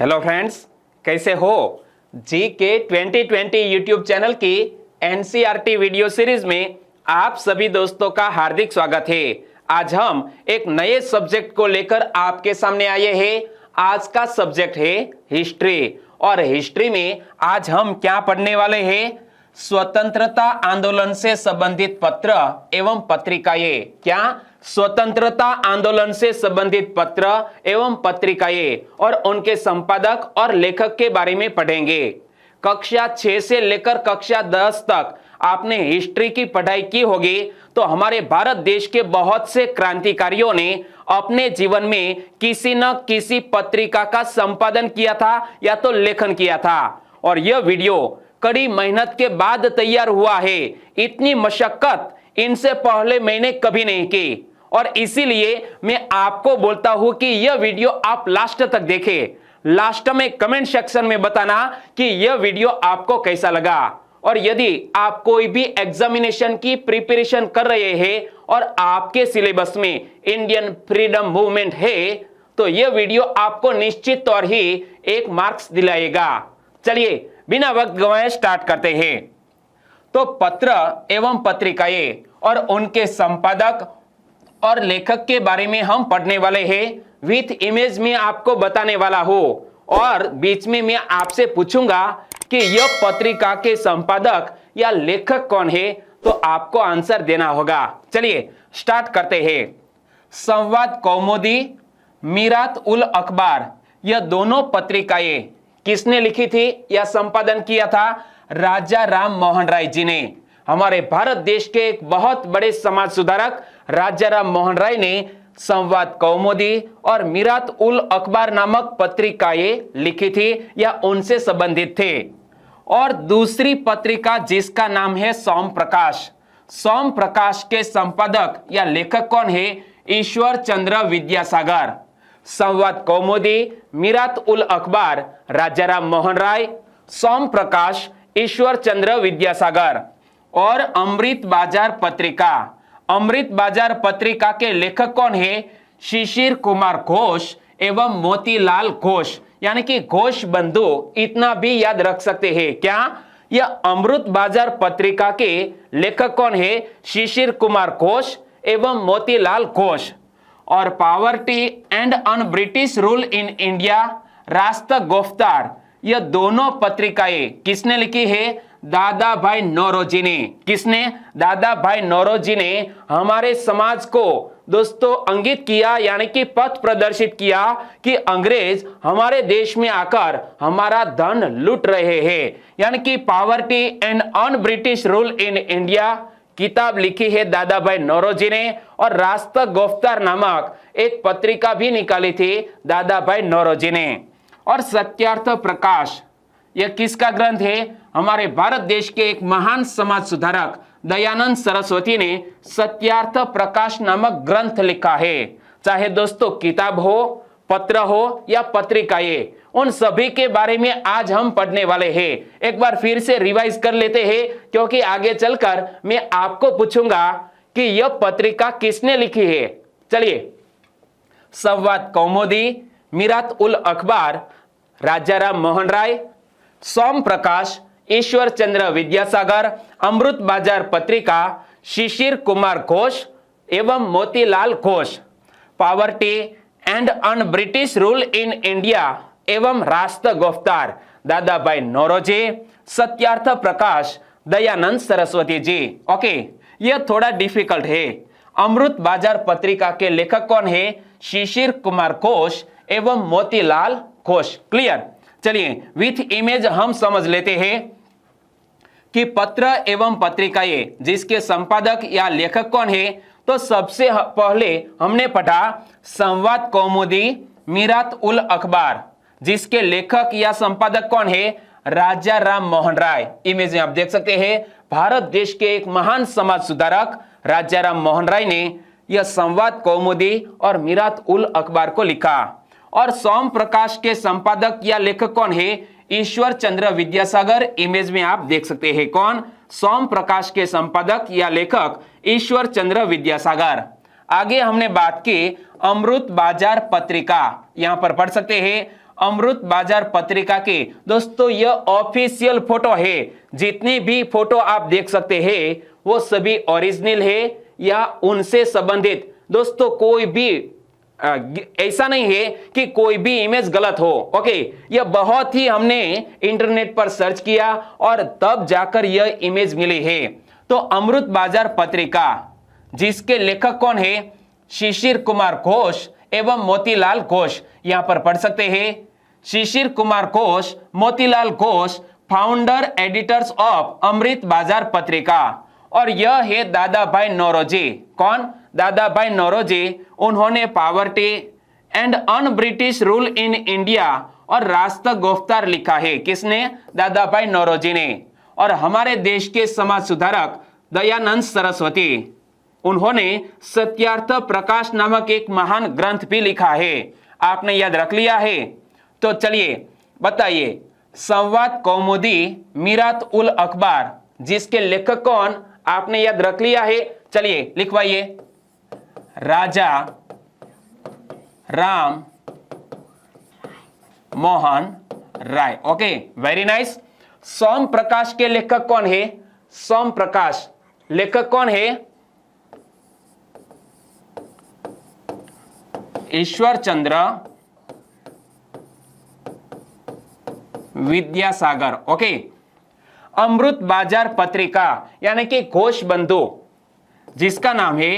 Hello friends, कैसे हो। जी के 2020 यूट्यूब चैनल की एनसीईआरटी वीडियो सीरीज में आप सभी दोस्तों का हार्दिक स्वागत है। आज हम एक नए सब्जेक्ट को लेकर आपके सामने आए हैं। आज का सब्जेक्ट है हिस्ट्री, और हिस्ट्री में आज हम क्या पढ़ने वाले हैं? स्वतंत्रता आंदोलन से संबंधित पत्र एवं पत्रिकाएं। क्या? स्वतंत्रता आंदोलन से संबंधित पत्र एवं पत्रिकाएं और उनके संपादक और लेखक के बारे में पढ़ेंगे। कक्षा 6 से लेकर कक्षा 10 तक आपने हिस्ट्री की पढ़ाई की होगी, तो हमारे भारत देश के बहुत से क्रांतिकारियों ने अपने जीवन में किसी न किसी पत्रिका का संपादन किया था या तो लेखन किया था। और यह वीडियो कड़ी मेहनत के बाद तैयार हुआ है। इतनी मशक्कत इनसे पहले मैंने कभी नहीं की, और इसीलिए मैं आपको बोलता हूं कि यह वीडियो आप लास्ट तक देखें। लास्ट में कमेंट सेक्शन में बताना कि यह वीडियो आपको कैसा लगा। और यदि आप कोई भी एग्जामिनेशन की प्रिपरेशन कर रहे हैं और आपके सिलेबस में इंडियन फ्रीडम मूवमेंट है, तो यह वीडियो आपको निश्चित तौर ही 1 मार्क्स दिलाएगा। चलिए बिना वक्त गंवाए स्टार्ट करते हैं। तो पत्र एवं पत्रिकाएं और उनके संपादक और लेखक के बारे में हम पढ़ने वाले हैं। विथ इमेज में आपको बताने वाला हूं, और बीच में मैं आपसे पूछूंगा कि यह पत्रिका के संपादक या लेखक कौन है, तो आपको आंसर देना होगा। चलिए स्टार्ट करते हैं। संवाद कौमुदी, मीरात उल अखबार, यह दोनों पत्रिकाएं किसने लिखी थी या संपादन किया था? राजा राम मोहन राय जी ने। हमारे भारत देश के एक बहुत बड़े समाज सुधारक राजा राम मोहन राय ने संवाद कौमुदी और मीरात उल अखबार नामक पत्रिकाएं लिखी थी या उनसे संबंधित थे। और दूसरी पत्रिका जिसका नाम है सोम प्रकाश। सोम प्रकाश के संपादक या लेखक कौन है? ईश्वर चंद्र विद्यासागर। संवाद कौमुदी, मीरात उल अखबार, राजा राम मोहन राय, सोम प्रकाश, ईश्वर चंद्र विद्यासागर। और अमृत बाजार पत्रिका। अमृत बाजार पत्रिका के लेखक कौन है? शिशिर कुमार घोष एवं मोतीलाल घोष, यानी कि घोष बंधु, इतना भी याद रख सकते हैं। क्या? यह अमृत बाजार पत्रिका के लेखक कौन है? शिशिर कुमार घोष एवं मोतीलाल घोष। और poverty and un British rule in India, रास्ता गिरफ्तार, यह दोनों पत्रिकाएं किसने लिखी है? दादा भाई नौरोजी ने। किसने? दादा भाई नौरोजी ने हमारे समाज को दोस्तों अंकित किया, यानी कि पथ प्रदर्शित किया कि अंग्रेज हमारे देश में आकर हमारा धन लूट रहे हैं। यानी कि poverty and un British rule in India किताब लिखी है दादा भाई नौरोजी ने, और रास्ता गिरफ्तार नामक एक पत्रिका भी निकाली थी दादा भाई नौरोजी ने। और सत्यार्थ प्रकाश, यह किसका ग्रंथ है? हमारे भारत देश के एक महान समाज सुधारक दयानंद सरस्वती ने सत्यार्थ प्रकाश नामक ग्रंथ लिखा है। चाहे दोस्तों किताब हो, पत्र हो या पत्रिकाएं, उन सभी के बारे में आज हम पढ़ने वाले हैं। एक बार फिर से रिवाइज कर लेते हैं, क्योंकि आगे चलकर मैं आपको पूछूंगा कि यह पत्रिका किसने लिखी है। चलिए, संवाद कौमुदी, मीरात उल अखबार, राजा राम मोहन राय, सोम प्रकाश, ईश्वर चंद्र विद्यासागर, अमृत बाजार पत्रिका, शिशिर कुमार घोष एवं Motilal Ghosh, poverty and un British rule in India एवं रास्ता गिरफ्तार, दादा भाई नौरोजी, सत्यार्थ प्रकाश, दयानंद सरस्वती जी। ओके, यह थोड़ा डिफिकल्ट है। अमृत बाजार पत्रिका के लेखक कौन है? शिशिर कुमार घोष एवं मोतीलाल घोष। क्लियर? चलिए विथ इमेज हम समझ लेते हैं कि पत्र एवं पत्रिकाएं जिसके संपादक या लेखक कौन है। तो सबसे पहले हमने पढ़ा संवाद कौमुदी, मीरात उल अखबार, जिसके लेखक या संपादक कौन है? राजा राम मोहन राय। इमेज में आप देख सकते हैं, भारत देश के एक महान समाज सुधारक राजा राम मोहन राय ने यह संवाद कौमुदी और मीरात उल अखबार को लिखा। और सोम प्रकाश के संपादक या लेखक कौन है? ईश्वर चंद्र विद्यासागर। इमेज में आप देख सकते हैं कौन? सोम प्रकाश के संपादक या लेखक ईश्वर चंद्र विद्यासागर। आगे हमने बात की अमृत बाजार पत्रिका, यहां पर पढ़ सकते हैं अमृत बाजार पत्रिका के। दोस्तों यह ऑफिशियल फोटो है, जितनी भी फोटो आप देख सकते हैं वो सभी ओरिजिनल है या उनसे संबंधित। दोस्तों कोई भी ऐसा नहीं है कि कोई भी इमेज गलत हो। ओके, यह बहुत ही हमने इंटरनेट पर सर्च किया और तब जाकर यह इमेज मिली है। तो अमृत बाजार पत्रिका जिसके लेखक कौन है, शिशिर कुमार घोष एवं मोतीलाल घोष, यहां पर पढ़ सकते हैं Shishir Kumar Ghosh, Motilal Ghosh, founder editors of Amrita Bazar Patrika. और यह है दादा भाई नौरोजी। कौन? दादा भाई नौरोजी। उन्होंने poverty and un British rule in India और रास्ता गुफ्तार लिखा है। किसने? दादा भाई नौरोजी ने। और हमारे देश के समाज सुधारक दयानंद सरस्वती, उन्होंने सत्यार्थ प्रकाश नामक एक महान ग्रंथ भी लिखा है। आपने याद रख लिया है? तो चलिए बताइए, संवाद कौमुदी मीरात उल अखबार जिसके लेखक कौन? आपने याद रख लिया है? चलिए लिखवाइए, Raja Ram Mohan Roy. Okay, very nice. Som Prakash के लेखक कौन है? सोम प्रकाश लेखक कौन है? ईश्वर चंद्र विद्यासागर। ओके, अमृत बाजार पत्रिका यानी कि घोष बंधु जिसका नाम है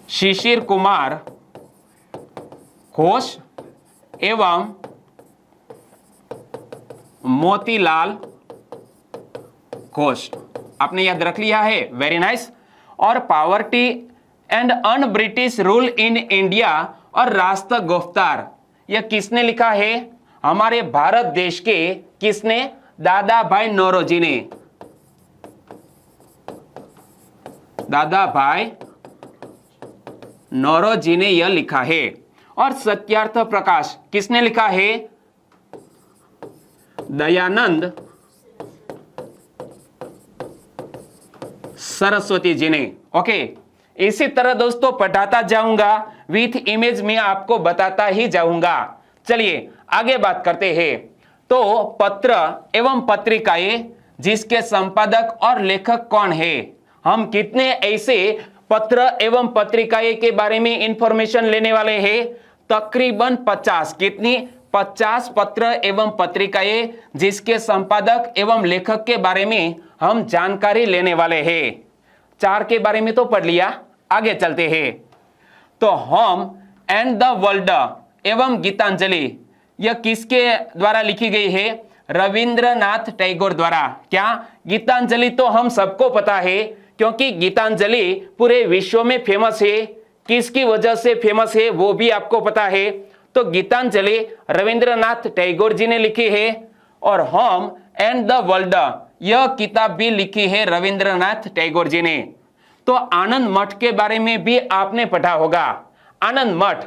शिशिर कुमार घोष एवं मोतीलाल घोष, आपने याद रख लिया है? Very nice. और poverty and un British rule in India और रास्ता गुफ्तार, यह किसने लिखा है? हमारे भारत देश के किसने? दादा भाई नौरोजी ने। दादा भाई नौरोजी ने यह लिखा है। और सत्यार्थ प्रकाश किसने लिखा है? दयानंद सरस्वती जी ने। ओके, इसी तरह दोस्तों पढ़ाता जाऊंगा, विथ इमेज में आपको बताता ही जाऊंगा। चलिए आगे बात करते हैं। तो पत्र एवं पत्रिकाएं जिसके संपादक और लेखक कौन है? हम कितने ऐसे पत्र एवं पत्रिकाएं के बारे में इंफॉर्मेशन लेने वाले हैं? तकरीबन 50। कितनी? 50 पत्र एवं पत्रिकाएं जिसके संपादक एवं लेखक के बारे में हम जानकारी लेने वाले हैं। 4 के बारे में तो पढ़ लिया, आगे चलते हैं। तो होम एंड द वर्ल्ड एवं गीतांजलि, यह किसके द्वारा लिखी गई है? रविंद्रनाथ टैगोर द्वारा। क्या? गीतांजलि तो हम सबको पता है, क्योंकि गीतांजलि पूरे विश्व में फेमस है। किसकी वजह से फेमस है वो भी आपको पता है। तो गीतांजलि रविंद्रनाथ टैगोर जी ने लिखी है। और होम एंड द वर्ल्ड, यह किताब भी लिखी है रविंद्रनाथ टैगोर जी ने। तो आनंद मठ के बारे में भी आपने पढ़ा होगा। आनंद मठ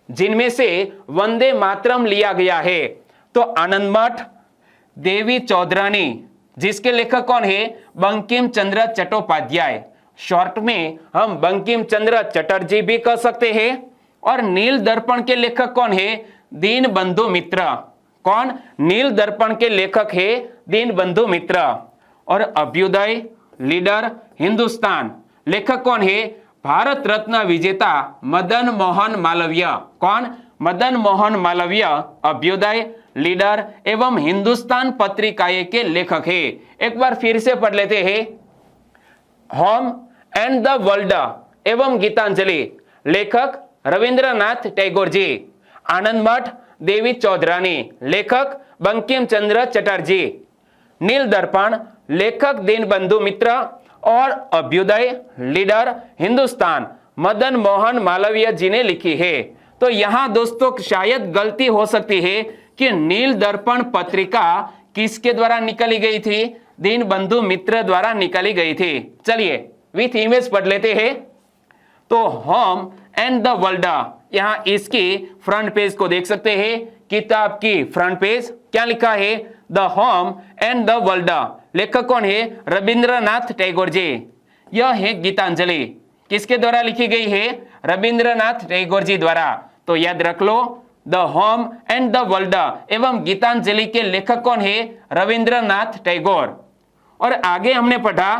जिनमें से वंदे मातरम लिया गया है। तो आनंद मठ, देवी चौधरानी जिसके लेखक कौन है? बंकिम चंद्र चट्टोपाध्याय, शॉर्ट में हम बंकिम चंद्र चटर्जी भी कह सकते हैं। और नील दर्पण के लेखक कौन है? दीन बंधु मित्र। कौन? नील दर्पण के लेखक है दीन बंधु मित्र। और अभ्युदय, लीडर, हिंदुस्तान, लेखक कौन है? भारत रत्न विजेता मदन मोहन मालवीय। कौन? मदन मोहन मालवीय अभ्युदय, लीडर एवं हिंदुस्तान पत्रिकाएं के लेखक है। एक बार फिर से पढ़ लेते हैं। होम एंड द वर्ल्ड एवं गीतांजलि, लेखक रविंद्रनाथ टैगोर जी। आनंद मठ, देवी चौधरानी, लेखक बंकिम चंद्र चटर्जी। नील दर्पण, लेखक दीनबंधु मित्र। और अभ्युदय, लीडर, हिंदुस्तान, मदन मोहन मालवीय जी ने लिखी है। तो यहां दोस्तों शायद गलती हो सकती है कि नील दर्पण पत्रिका किसके द्वारा निकाली गई थी? दीनबंधु मित्र द्वारा निकाली गई थी। चलिए विथ इमेज पढ़ लेते हैं। तो होम एंड द वर्ल्ड, यहां इसकी फ्रंट पेज को देख सकते हैं। किताब की फ्रंट पेज क्या लिखा है? The home and the world, लेखक कौन है? रविंद्रनाथ टैगोर जी। यह है गीतांजलि, किसके द्वारा लिखी गई है? रविंद्रनाथ टैगोर जी द्वारा। तो याद रख लो, the home and the world एवं गीतांजलि के लेखक कौन है? रविंद्रनाथ टैगोर। और आगे हमने पढ़ा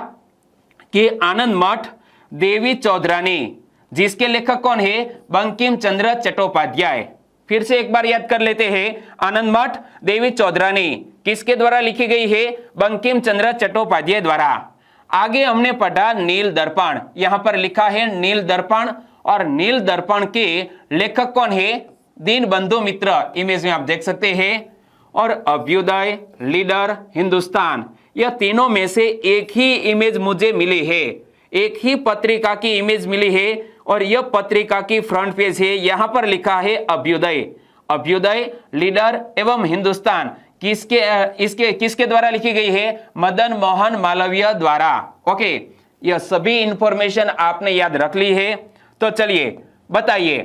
कि आनंद मठ देवी चौधरानी, जिसके लेखक कौन है? बंकिम चंद्र चट्टोपाध्याय। फिर से एक बार याद कर लेते हैं, आनंद मठ देवी चौधरानी किसके द्वारा लिखी गई है? बंकिम चंद्र चट्टोपाध्याय द्वारा। आगे हमने पढ़ा नील दर्पण, यहां पर लिखा है नील दर्पण, और नील दर्पण के लेखक कौन है? दीनबंधु मित्र, इमेज में आप देख सकते हैं। और अभ्युदय, लीडर, हिंदुस्तान, यह तीनों में से एक ही इमेज मुझे मिली है, एक ही पत्रिका की इमेज मिली है, और यह पत्रिका की फ्रंट पेज है। यहां पर लिखा है अभ्युदय। अभ्युदय, लीडर एवं हिंदुस्तान किसके द्वारा लिखी गई है? मदन मोहन मालवीय द्वारा। ओके, यह सभी इंफॉर्मेशन आपने याद रख ली है। तो चलिए बताइए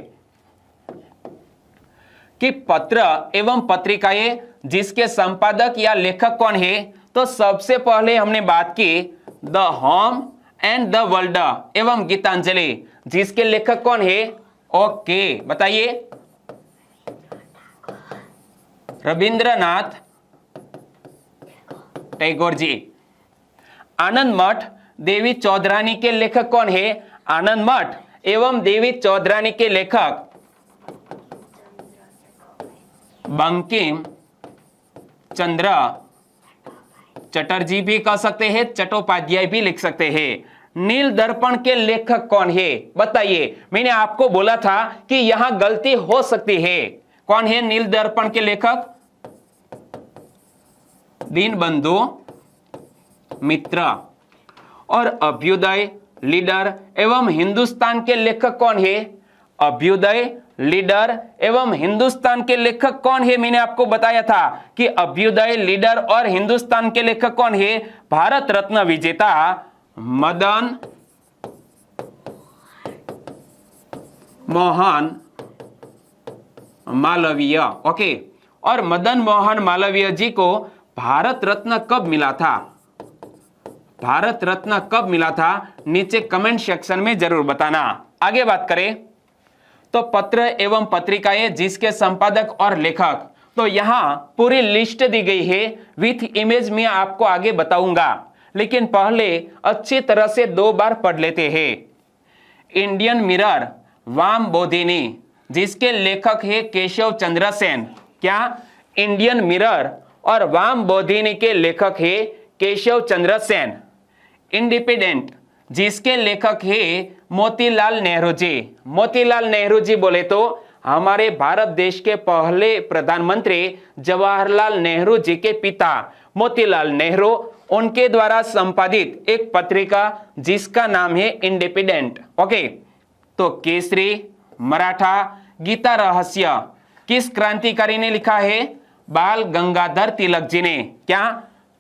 कि पत्र एवं पत्रिकाएं जिसके संपादक या लेखक कौन है? तो सबसे पहले हमने बात की the home and the world एवं गीतांजलि, जिसके लेखक कौन है? ओके, बताइए। रविंद्रनाथ टैगोर जी। आनंद मठ देवी चौधरानी के लेखक कौन है? आनंद मठ एवं देवी चौधरानी के लेखक बंकिम चंद्र चटर्जी भी कह सकते हैं, चट्टोपाध्याय भी लिख सकते हैं। नील दर्पण के लेखक कौन है? बताइए। मैंने आपको बोला था कि यहां गलती हो सकती है। कौन है नील दर्पण के लेखक? दीनबंधु मित्र। और अभ्युदय, लीडर एवं हिंदुस्तान के लेखक कौन है? अभ्युदय, लीडर एवं हिंदुस्तान के लेखक कौन है? मैंने आपको बताया था कि अभ्युदय, लीडर और हिंदुस्तान के लेखक कौन है? भारत रत्न विजेता मदन मोहन मालवीय। ओके, और मदन मोहन मालवीय जी को भारत रत्न कब मिला था? भारत रत्न कब मिला था? नीचे कमेंट सेक्शन में जरूर बताना। आगे बात करें तो पत्र एवं पत्रिकाएं जिसके संपादक और लेखक, तो यहां पूरी लिस्ट दी गई है विथ इमेज में आपको आगे बताऊंगा, लेकिन पहले अच्छी तरह से 2 बार पढ़ लेते हैं। इंडियन मिरर वाम बोधिनी, जिसके लेखक है केशव चंद्र सेन। क्या? इंडियन मिरर और वाम बोधिनी के लेखक है केशव चंद्र सेन। इंडिपेंडेंट, जिसके लेखक है मोतीलाल नेहरू जी। मोतीलाल नेहरू जी बोले तो हमारे भारत देश के पहले प्रधानमंत्री जवाहरलाल नेहरू जी के पिता मोतीलाल नेहरू, उनके द्वारा संपादित एक पत्रिका जिसका नाम है इंडिपेंडेंट। ओके, तो केसरी, मराठा, गीता रहस्य किस क्रांतिकारी ने लिखा है? बाल गंगाधर तिलक जी ने। क्या?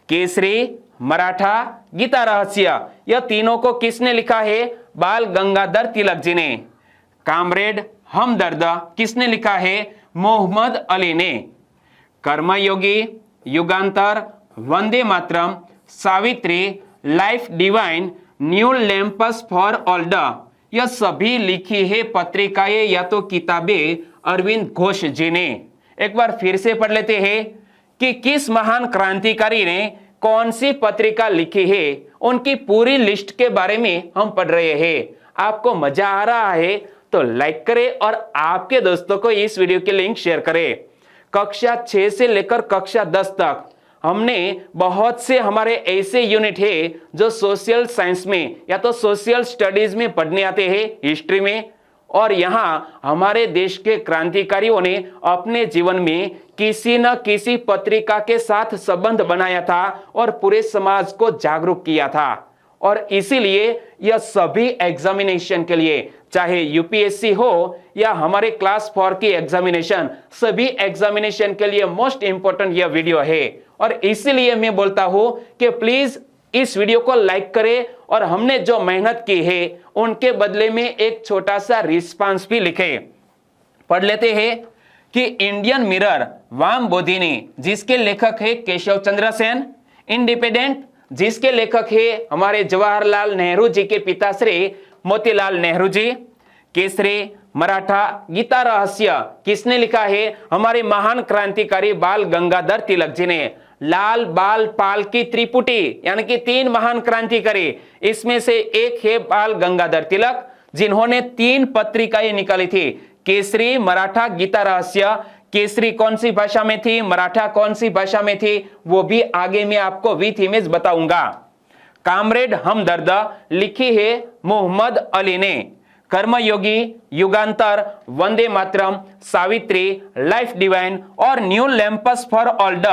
केसरी, मराठा, गीता रहस्य, यह तीनों को किसने लिखा है? बाल गंगाधर तिलक जी ने। कामरेड, हमदर्द किसने लिखा है? मोहम्मद अली ने। Karmayogi, Yugantar, Vande Mataram, Savitri, life divine, new lamps for old, यह सभी लिखी है पत्रिकाएं या तो किताबें अरविंद घोष जी ने। एक बार फिर से पढ़ लेते हैं कि किस महान क्रांतिकारी ने कौन सी पत्रिका लिखी है, उनकी पूरी लिस्ट के बारे में हम पढ़ रहे हैं। आपको मजा आ रहा है तो लाइक करें और आपके दोस्तों को इस वीडियो की लिंक शेयर करें। कक्षा 6 से लेकर कक्षा 10 तक हमने बहुत से हमारे ऐसे यूनिट है जो सोशल साइंस में या तो सोशल स्टडीज में पढ़ने आते हैं, हिस्ट्री में, और यहाँ हमारे देश के क्रांतिकारियों ने अपने जीवन में किसी न किसी पत्रिका के साथ संबंध बनाया था और पूरे समाज को जागरूक किया था। और इसीलिए यह सभी एग्जामिनेशन के लिए, चाहे यूपीएससी हो या हमारे क्लास 4 की एग्जामिनेशन, सभी एग्जामिनेशन के लिए मोस्ट इंपोर्टेंट यह वीडियो है। और इसीलिए मैं बोलता हूं कि प्लीज इस वीडियो को लाइक करें और हमने जो मेहनत की है उनके बदले में एक छोटा सा रिस्पांस भी लिखे। पढ़ लेते हैं कि इंडियन मिरर वाम बोधिनी, जिसके लेखक है केशव चंद्र सेन। इंडिपेंडेंट, जिसके लेखक है हमारे जवाहरलाल नेहरू जी के पिता श्री मोतीलाल नेहरू जी। केसरी मराठा गीता रहस्य किसने लिखा है? हमारे महान क्रांतिकारी बाल गंगाधर तिलक जी ने। लाल बाल पाल की त्रिपुटी यानी कि 3 महान क्रांतिकारी, इसमें से एक है बाल गंगाधर तिलक, जिन्होंने 3 पत्रिकाएं निकाली थी, केसरी मराठा गीता रहस्य। केसरी कौन सी भाषा में थी, मराठा कौन सी भाषा में थी, वो भी आगे मैं आपको विथ इमेज बताऊंगा। कामरेड हमदर्द लिखी है मोहम्मद अली ने। कर्मयोगी, युगांतर, वंदे मातरम, सावित्री, लाइफ डिवाइन और न्यू लैंपस फॉर ऑल्ड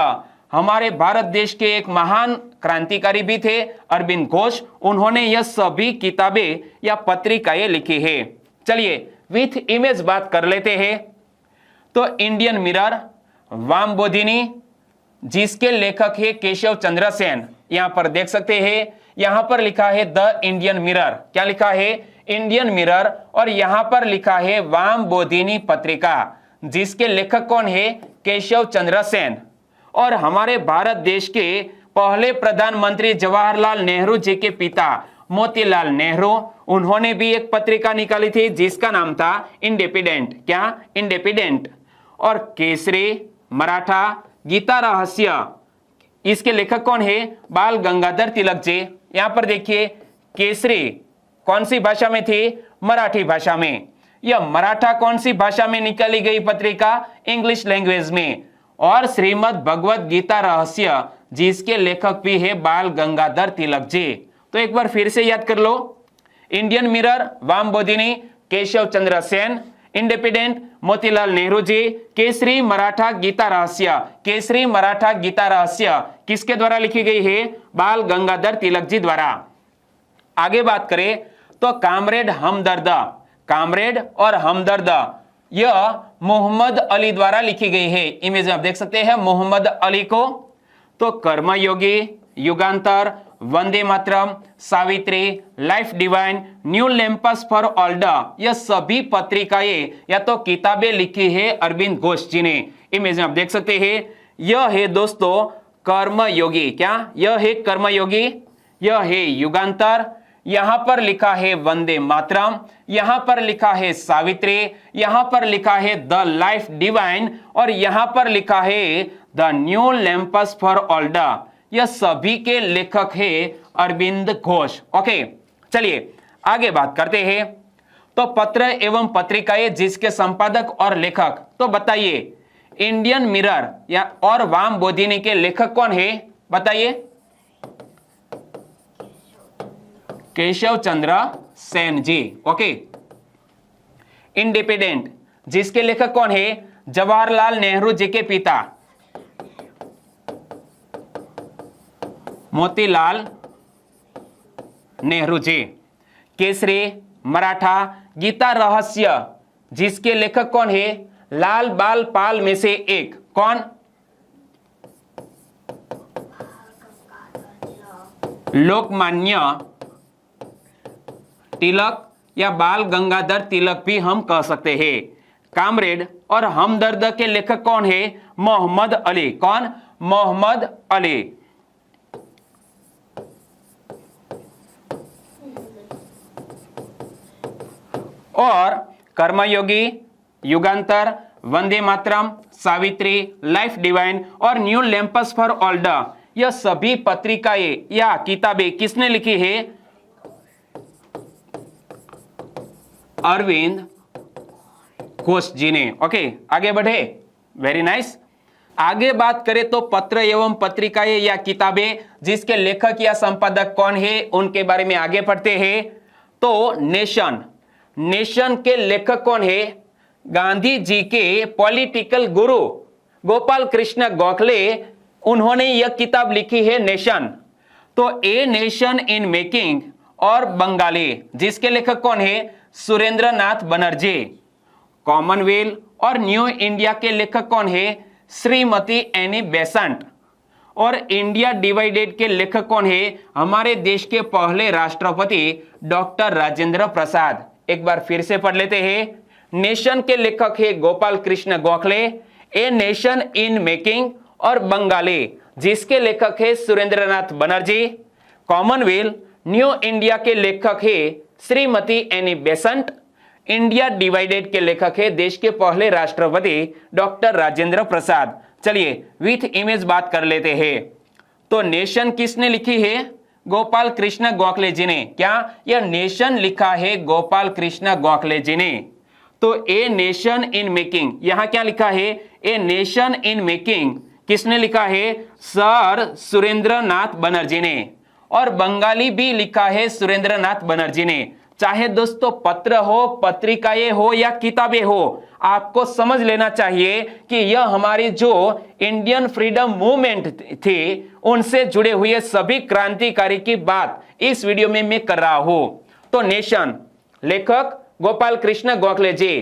हमारे भारत देश के एक महान क्रांतिकारी भी थे अरविंद घोष, उन्होंने यह सभी किताबें या पत्रिकाएं लिखी है। चलिए विथ इमेज बात कर लेते हैं। तो इंडियन मिरर, वामबोधिनी, जिसके लेखक है केशव चंद्र सेन, यहां पर देख सकते हैं, यहां पर लिखा है द इंडियन मिरर। क्या लिखा है? Indian mirror. और यहां पर लिखा है वामबोधिनी पत्रिका, जिसके लेखक कौन है? केशव चंद्र सेन। और हमारे भारत देश के पहले प्रधानमंत्री जवाहरलाल नेहरू जी के पिता मोतीलाल नेहरू, उन्होंने भी एक पत्रिका निकाली थी जिसका नाम था इंडिपेंडेंट। क्या? इंडिपेंडेंट। और केसरी मराठा गीता रहस्य, इसके लेखक कौन है? बाल गंगाधर तिलक जी। यहां पर देखिए, केसरी कौन सी भाषा में थी? मराठी भाषा में। यह मराठा कौन सी भाषा में निकाली गई पत्रिका? इंग्लिश लैंग्वेज में। और श्रीमद् भगवत गीता रहस्य, जिसके लेखक भी है बाल गंगाधर तिलक जी। तो एक बार फिर से याद कर लो, Indian mirror वामबोधिनी Keshav Chandra Sen, independent Motilal Nehru ji, Kesari Maratha Gita रहस्य। केसरी मराठा गीता रहस्य किसके द्वारा लिखी गई है? बाल गंगाधर तिलक जी द्वारा। आगे बात करें तो कामरेड हमदर्द, कामरेड और हमदर्द यह मोहम्मद अली द्वारा लिखी गई है। इमेज में आप देख सकते हैं मोहम्मद अली को। तो Karmayogi, Yugantar, Vande Mataram, Savitri, life divine, new lamps for old, यह सभी पत्रिकाएं या तो किताबें लिखी है अरविंद घोष जी ने। इमेज में आप देख सकते हैं, यह है दोस्तों कर्मयोगी। क्या? यह है कर्मयोगी, यह है युगांतर, यहां पर लिखा है वंदे मातरम, यहां पर लिखा है सावित्री, यहां पर लिखा है द लाइफ डिवाइन और यहां पर लिखा है the new lamps for old. यह सभी के लेखक है अरविंद घोष। ओके, चलिए आगे बात करते हैं। तो पत्र एवं पत्रिकाएं जिसके संपादक और लेखक, तो बताइए इंडियन मिरर या और वामबोधिनी के लेखक कौन है? बताइए। केशव चंद्र सेन जी। ओके। इंडिपेंडेंट जिसके लेखक कौन है? जवाहरलाल नेहरू जी के पिता मोतीलाल नेहरू जी। केसरी मराठा गीता रहस्य जिसके लेखक कौन है? लाल बाल पाल में से एक। कौन? लोकमान्य तिलक या बाल गंगाधर तिलक भी हम कह सकते हैं। कामरेड और हमदर्द के लेखक कौन है? मोहम्मद अली। कौन? मोहम्मद अली। और कर्मयोगी, युगांतर, वंदे मातरम, सावित्री, लाइफ डिवाइन और न्यू लैंपस फॉर ऑल्ड, यह सभी पत्रिकाएं या किताबें किसने लिखी है? अरविंद घोष जी ने। ओके, आगे बढ़े। Very nice. आगे बात करें तो पत्र एवं पत्रिकाएं या किताबें जिसके लेखक या संपादक कौन है, उनके बारे में आगे पढ़ते हैं। तो नेशन, नेशन के लेखक कौन है? गांधी जी के पॉलिटिकल गुरु गोपाल कृष्ण गोखले, उन्होंने यह किताब लिखी है नेशन। तो ए नेशन इन मेकिंग और बंगाली जिसके लेखक कौन है? सुरेंद्रनाथ बनर्जी। कॉमनवेल्थ और न्यू इंडिया के लेखक कौन है? Shrimati Annie Besant. और इंडिया डिवाइडेड के लेखक कौन है? हमारे देश के पहले राष्ट्रपति डॉक्टर राजेंद्र प्रसाद। एक बार फिर से पढ़ लेते हैं। नेशन के लेखक है Gopal Krishna Gokhale, a nation in making और बंगाली जिसके लेखक है Surendranath Banerjee. Commonwealth new India के लेखक है Shrimati any Besant. India divided के लेखक है देश के पहले राष्ट्रपति डॉक्टर राजेंद्र प्रसाद। चलिए विथ इमेज बात कर लेते हैं। तो नेशन किसने लिखी है? गोपाल कृष्ण गोखले जी ने। क्या यह नेशन लिखा है गोपाल कृष्ण गोखले जी ने? तो ए नेशन इन मेकिंग, यहां क्या लिखा है? ए नेशन इन मेकिंग किसने लिखा है? सर सुरेंद्रनाथ बनर्जी ने। और बंगाली भी लिखा है सुरेंद्रनाथ बनर्जी ने। चाहे दोस्तों पत्र हो, पत्रिकाएं हो या किताबें हो, आपको समझ लेना चाहिए कि यह हमारी जो इंडियन फ्रीडम मूवमेंट थी उनसे जुड़े हुए सभी क्रांतिकारी की बात इस वीडियो में मैं कर रहा हूं। तो नेशन, लेखक गोपाल कृष्ण गोखले जी।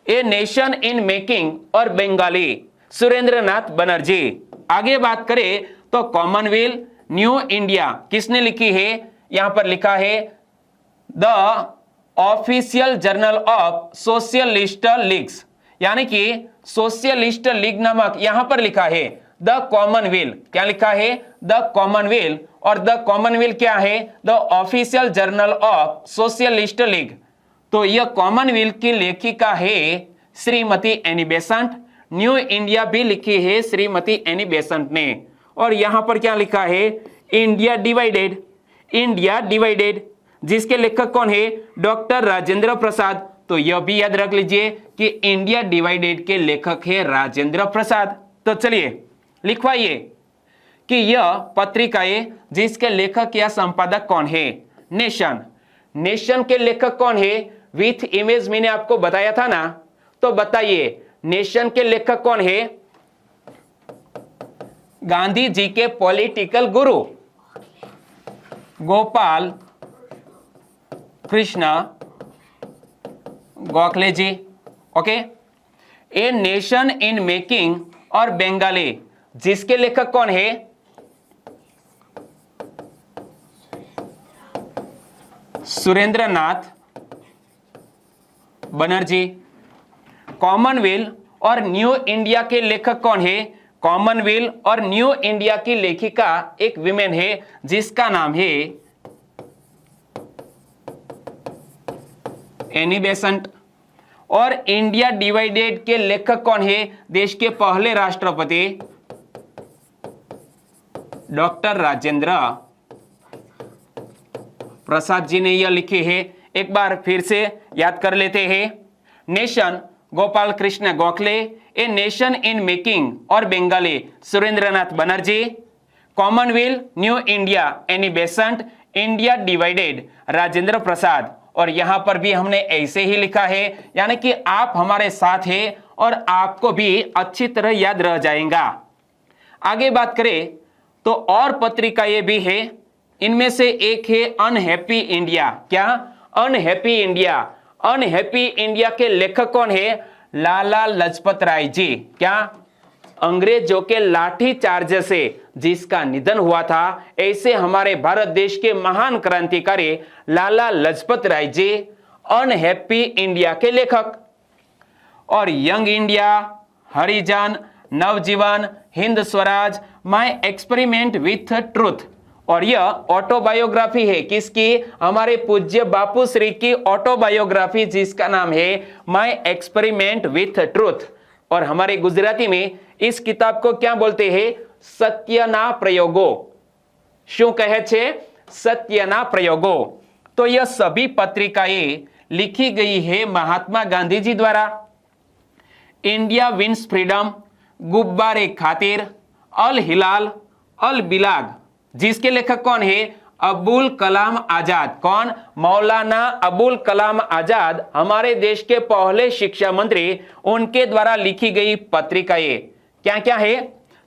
ए नेशन इन मेकिंग और बंगाली सुरेंद्रनाथ बनर्जी। आगे बात करें तो कॉमनवेल्थ न्यू इंडिया किसने लिखी है? यहां पर लिखा है the official journal of socialist leagues, यानी कि सोशलिस्ट लीग नामक यहां पर लिखा है द कॉमनवेल्थ। क्या लिखा है? The Commonwealth. और द कॉमनवेल्थ क्या है? The official journal of socialist league. तो यह कॉमनवेल्थ की लेखिका है Shrimati Annie Besant. New India भी लिखी है श्रीमती एनी बेसेंट ने। और यहां पर क्या लिखा है? India divided. इंडिया डिवाइडेड जिसके लेखक कौन है? डॉक्टर राजेंद्र प्रसाद। तो यह भी याद रख लीजिए कि इंडिया डिवाइडेड के लेखक है राजेंद्र प्रसाद। तो चलिए लिखवाइए कि यह पत्रिकाएं जिसके लेखक या संपादक कौन है? नेशन। नेशन के लेखक कौन है? विथ इमेज मैंने आपको बताया था ना। तो बताइए नेशन के लेखक कौन है? गांधी जी के political guru Gopal Krishna Gokhale ji. Okay. A nation in making और बंगाली जिसके लेखक कौन है? सुरेंद्रनाथ बनर्जी। कॉमनवेल्थ और न्यू इंडिया के लेखक कौन है? कॉमनवेल्थ और न्यू इंडिया की लेखिका एक विमेन है जिसका नाम है एनी बेसेंट। और इंडिया डिवाइडेड के लेखक कौन है? देश के पहले राष्ट्रपति डॉक्टर राजेंद्र प्रसाद जी ने यह लिखी है। एक बार फिर से याद कर लेते हैं। Nation Gopal Krishna Gokhale. A nation in making और Bengalee Surendranath Banerjee. Commonwealth new India Annie Besant. India divided Rajendra Prasad. और यहां पर भी हमने ऐसे ही लिखा है, यानी कि आप हमारे साथ हैं और आपको भी अच्छी तरह याद रह जाएगा। आगे बात करें तो और पत्रिकाएं भी है। इनमें से एक है अनहैप्पी इंडिया। क्या? Unhappy India. अनहैप्पी इंडिया के लेखक कौन है? लाला लाजपत राय जी। क्या? अंग्रेजों के लाठी चार्ज से जिसका निधन हुआ था, ऐसे हमारे भारत देश के महान क्रांतिकारी लाला लाजपत राय जी अनहैप्पी इंडिया के लेखक। और young India, Harijan, Navjivan, Hind Swaraj, my experiment with truth. और यह ऑटोबायोग्राफी है किसकी? हमारे पूज्य बापू श्री की ऑटोबायोग्राफी जिसका नाम है माय एक्सपेरिमेंट विथ ट्रूथ। और हमारे गुजराती में इस किताब को क्या बोलते हैं? सत्यना प्रयोगो। शू कहे छे? सत्यना प्रयोगो। तो यह सभी पत्रिकाएं लिखी गई है महात्मा गांधी जी द्वारा। India wins freedom, Ghubar Khatir, अल हिलाल, अल बिलाग जिसके लेखक कौन है? अबुल कलाम आजाद। कौन? मौलाना अबुल कलाम आजाद, हमारे देश के पहले शिक्षा मंत्री, उनके द्वारा लिखी गई पत्रिकाएं क्या क्या है?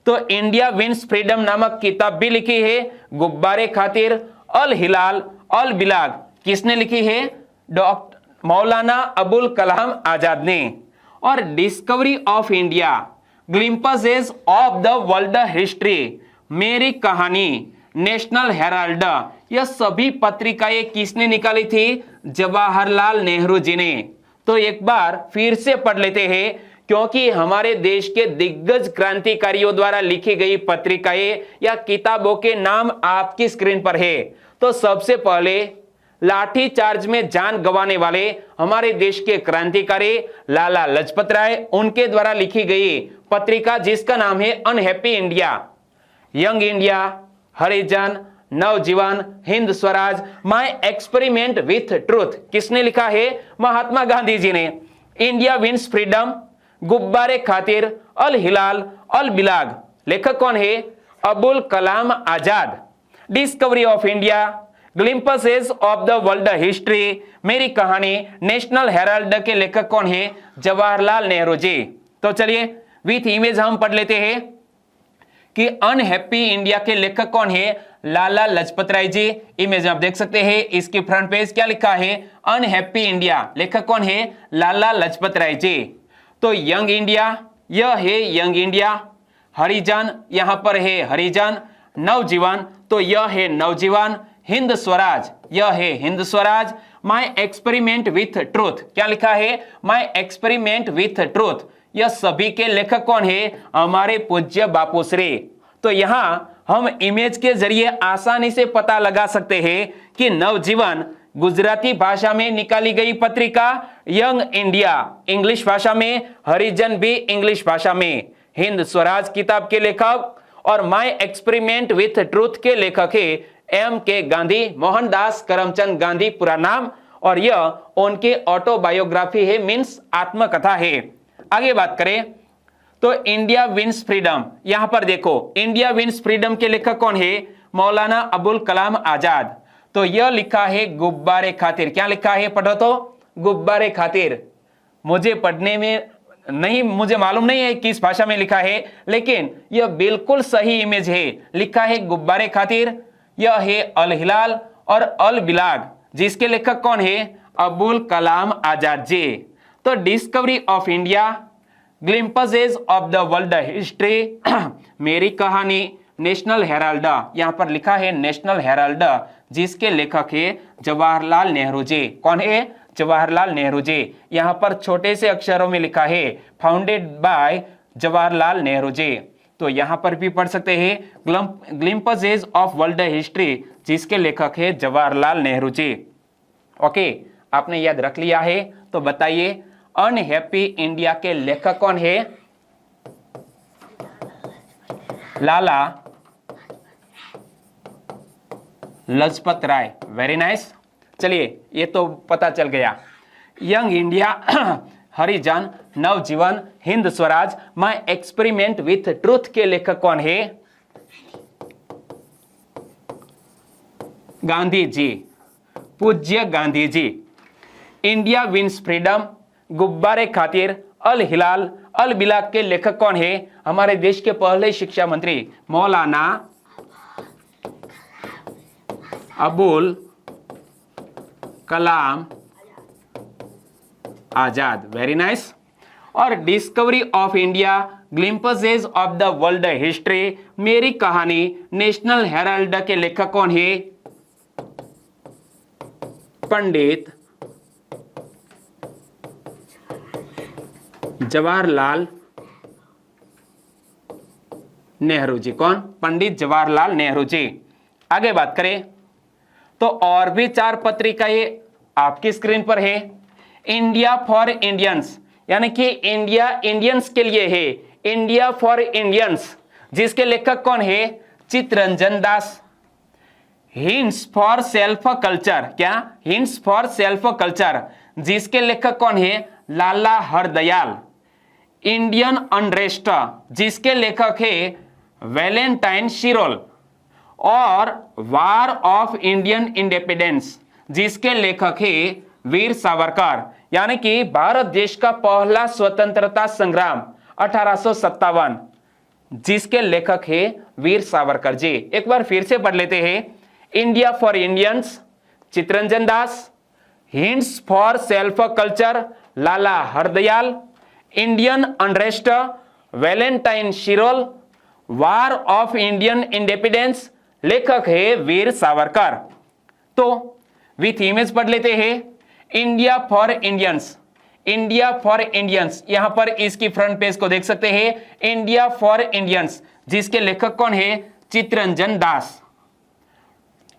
तो इंडिया विंस फ्रीडम नामक किताब भी लिखी है, गुब्बारे खातिर, अल हिलाल, अल बिलाग किसने लिखी है? डॉक्टर मौलाना अबुल कलाम आजाद ने। और discovery of India, glimpses of the world history, Meri Kahani, national Herald, यह सभी पत्रिकाएं किसने निकाली थी? जवाहरलाल नेहरू जी ने। तो एक बार फिर से पढ़ लेते हैं क्योंकि हमारे देश के दिग्गज क्रांतिकारियों द्वारा लिखी गई पत्रिकाएं या किताबों के नाम आपकी स्क्रीन पर है। तो सबसे पहले लाठी चार्ज में जान गंवाने वाले हमारे देश के क्रांतिकारी लाला लाजपत राय, उनके द्वारा लिखी गई पत्रिका जिसका नाम है unhappy India, young India, Harijan, Navjivan, Hind Swaraj, my experiment with truth, किसने लिखा है? महात्मा गांधी जी ने। India wins freedom, Ghubar Khatir, अल हिलाल, अल बिलाग, लेखक कौन है? Abul Kalam Azad. Discovery of India, glimpses of the world history, Meri Kahani, national Herald के लेखक कौन है? जवाहरलाल नेहरू जी। तो चलिए विथ इमेज हम पढ़ लेते हैं कि अनहैप्पी इंडिया के लेखक कौन है? लाला लाजपत राय जी। इमेज आप देख सकते हैं, इसकी फ्रंट पेज क्या लिखा है? अनहैप्पी इंडिया, लेखक कौन है? लाला लाजपत राय जी। तो यंग इंडिया, यह है यंग इंडिया। हरिजन, यहां पर है हरिजन। नवजीवन, तो यह है नवजीवन। हिंद स्वराज, यह है Hind Swaraj. My experiment with truth, क्या लिखा है? My experiment with truth. यह सभी के लेखक कौन है? हमारे पूज्य बापूश्री। तो यहां हम इमेज के जरिए आसानी से पता लगा सकते हैं कि नवजीवन गुजराती भाषा में निकाली गई पत्रिका, यंग इंडिया इंग्लिश भाषा में, हरिजन भी इंग्लिश भाषा में, हिंद स्वराज किताब के लेखक और माय एक्सपेरिमेंट विथ ट्रूथ के लेखक है एम के गांधी, मोहनदास करमचंद गांधी पूरा नाम, और यह उनकी ऑटोबायोग्राफी है, मीन्स आत्मकथा है। आगे बात करें तो इंडिया विंस फ्रीडम, यहां पर देखो इंडिया विंस फ्रीडम के लेखक कौन है? मौलाना अबुल कलाम आजाद। तो यह लिखा है गुब्बारे खातिर, क्या लिखा है? पढ़ो तो, गुब्बारे खातिर। मुझे पढ़ने में नहीं, मुझे मालूम नहीं है किस भाषा में लिखा है, लेकिन यह बिल्कुल सही इमेज है। लिखा है गुब्बारे खातिर। यह है अल हिलाल और अल बिलाग, जिसके लेखक कौन है? अबुल कलाम आजाद जी। तो discovery of India, glimpses of the world history, Meri Kahani, national Herald, यहां पर लिखा है नेशनल हेराल्ड, जिसके लेखक है जवाहरलाल नेहरू जी। कौन है? जवाहरलाल नेहरू जी। यहां पर छोटे से अक्षरों में लिखा है फाउंडेड बाय जवाहरलाल नेहरू जी। तो यहां पर भी पढ़ सकते हैं ग्लिम्पसेस ऑफ वर्ल्ड हिस्ट्री, जिसके लेखक है जवाहरलाल नेहरू जी। ओके, आपने याद रख लिया है? तो बताइए अनहैप्पी इंडिया के लेखक कौन है? लाला लाजपत राय। Very nice. चलिए ये तो पता चल गया। Young India, Harijan, Navjivan, Hind Swaraj, my experiment with truth के लेखक कौन है? गांधी जी, पूज्य Gandhi ji. India wins freedom, Ghubar Khatir, अल हिलाल, अल बिलाग के लेखक कौन है? हमारे देश के पहले शिक्षा मंत्री मौलाना अबुल कलाम आजाद। Very nice. और discovery of India, glimpses of the world history, Meri Kahani, national Herald के लेखक कौन है? पंडित जवाहरलाल नेहरू जी। कौन? पंडित जवाहरलाल नेहरू जी। आगे बात करें तो और भी 4 पत्रिकाएं आपकी स्क्रीन पर है। इंडिया फॉर इंडियंस, यानी कि इंडिया इंडियंस के लिए है, इंडिया फॉर इंडियंस, जिसके लेखक कौन है? Chittaranjan Das. Hints for self culture, क्या? हिंट्स फॉर सेल्फ कल्चर, जिसके लेखक कौन है? लाला हरदयाल। इंडियन अनरेस्ट, जिसके लेखक है वैलेंटाइन शिरोल। और वार ऑफ इंडियन इंडिपेंडेंस, जिसके लेखक है वीर सावरकर, यानी कि भारत देश का पहला स्वतंत्रता संग्राम 1857, जिसके लेखक है वीर सावरकर जी। एक बार फिर से पढ़ लेते हैं। India for Indians, Chittaranjan Das. Hints for self culture, Lala Hardayal. Indian unrest, Valentine Chirol. War of Indian independence, लेखक है वीर सावरकर। तो विथ इमेज पढ़ लेते हैं। India for Indians, India for Indians, यहां पर इसकी फ्रंट पेज को देख सकते हैं। इंडिया फॉर इंडियंस, जिसके लेखक कौन है? चित्तरंजन दास।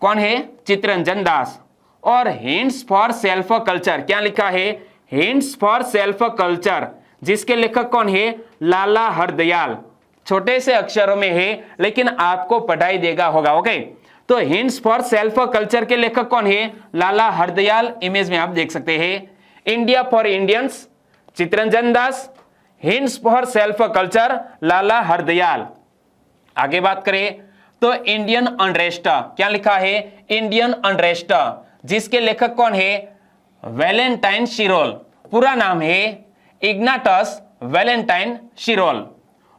कौन है? चित्तरंजन दास। और हिंट्स फॉर सेल्फ कल्चर, क्या लिखा है? हिंट्स फॉर सेल्फ कल्चर, जिसके लेखक कौन है? लाला हरदयाल। छोटे से अक्षरों में है लेकिन आपको पढ़ाई देगा होगा। ओके, तो हिंट्स फॉर सेल्फ कल्चर के लेखक कौन है? लाला हरदयाल। इमेज में आप देख सकते हैं। India for Indians, Chittaranjan Das. Hints for self culture, Lala Hardayal. आगे बात करें तो इंडियन अनरेस्ट, क्या लिखा है? इंडियन अनरेस्ट, जिसके लेखक कौन है? वैलेंटाइन शिरोल। पूरा नाम है इग्नाटस वैलेंटाइन शिरोल।